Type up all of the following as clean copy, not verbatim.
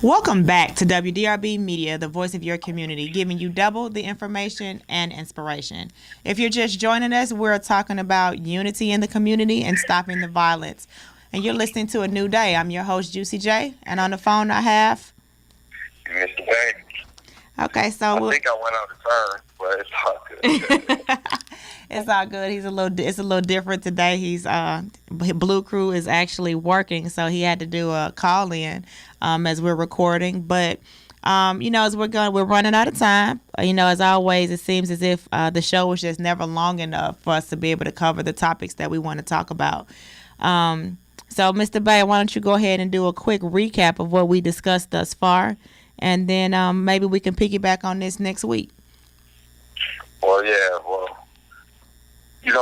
Welcome back to WDRB Media, the voice of your community, giving you double the information and inspiration. If you're just joining us, we're talking about unity in the community and stopping the violence. And you're listening to A New Day. I'm your host, Juicy J, and on the phone I have... Mr. Bay. Okay, so... I think I went out of turn, but it's all good. It's all good. It's a little different today. Blue Crew is actually working, so he had to do a call in as we're recording. But as we're running out of time. As always, it seems as if the show was just never long enough for us to be able to cover the topics that we want to talk about. So, Mr. Bay, why don't you go ahead and do a quick recap of what we discussed thus far, and then maybe we can piggyback on this next week. Well,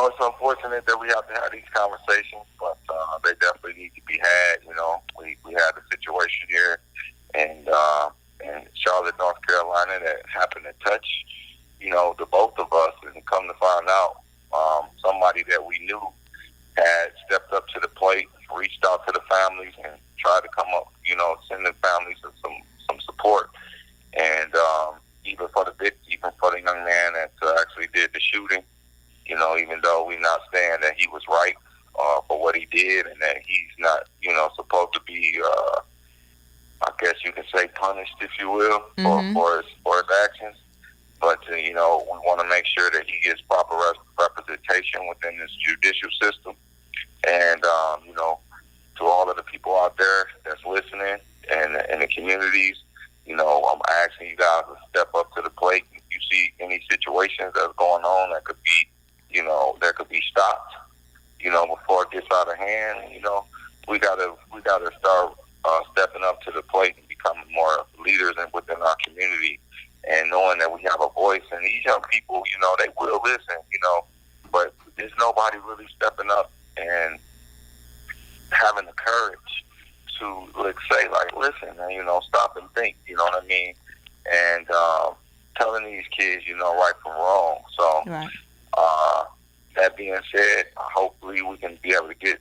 it's unfortunate that we have to have these conversations, but they definitely need to be had. We had a situation here in Charlotte, North Carolina that happened to touch, the both of us, and come to find out, somebody that we knew had stepped up to the plate, reached out to the families, and tried to come up, send the families some support, and even for the young man that actually did the shooting. Even though we're not saying that he was right for what he did, and that he's not, supposed to be, I guess you can say, punished, if you will, for his actions. But we want to make sure that he gets proper representation within this judicial system. And to all of the people out there that's listening and in the communities, I'm asking you guys to step up to the plate. If you see any situations that's going on that could be, that could be stopped, before it gets out of hand. We gotta start stepping up to the plate and becoming more leaders within our community, and knowing that we have a voice. And these young people, they will listen, but there's nobody really stepping up and having the courage to say, listen, stop and think, you know what I mean? And telling these kids, right from wrong. So, right. That being said, hopefully we can be able to get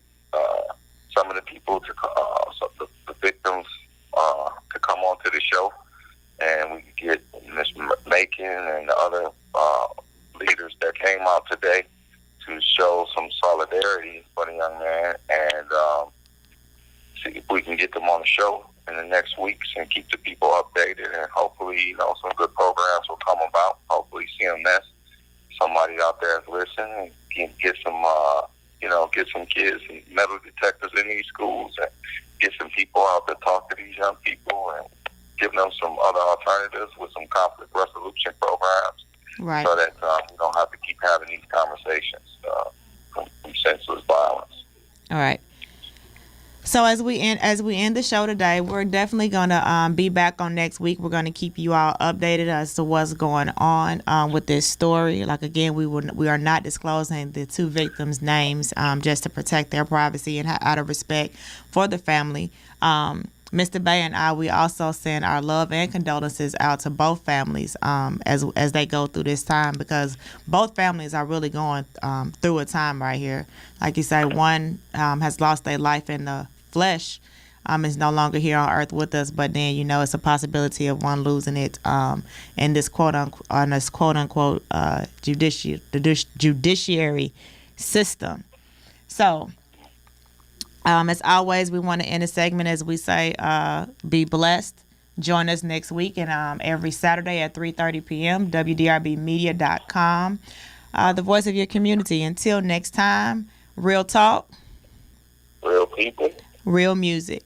some of the people the victims to come onto the show, and we can get Ms. Macon and the other leaders that came out today to show some solidarity for the young man, and see if we can get them on the show in the next weeks and keep the people updated, and hopefully, some good programs will come about. Hopefully CMS, somebody out there is listening, and get some, get some kids and metal detectors in these schools, and get some people out to talk to these young people, and give them some other alternatives with some conflict resolution programs, right, so that we don't have to keep having these conversations from senseless violence. All right. So as we end the show today, we're definitely gonna be back on next week. We're gonna keep you all updated as to what's going on with this story. Like, again, we are not disclosing the two victims' names just to protect their privacy and out of respect for the family. Mr. Bay and I, we also send our love and condolences out to both families as they go through this time, because both families are really going through a time right here. Like you say, one has lost their life in the flesh, is no longer here on earth with us, but then it's a possibility of one losing it in this quote unquote judiciary system. So as always, we want to end the segment as we say, be blessed. Join us next week and every Saturday at 3:30 p.m. WDRBmedia.com, the voice of your community. Until next time, real talk, real people, real music.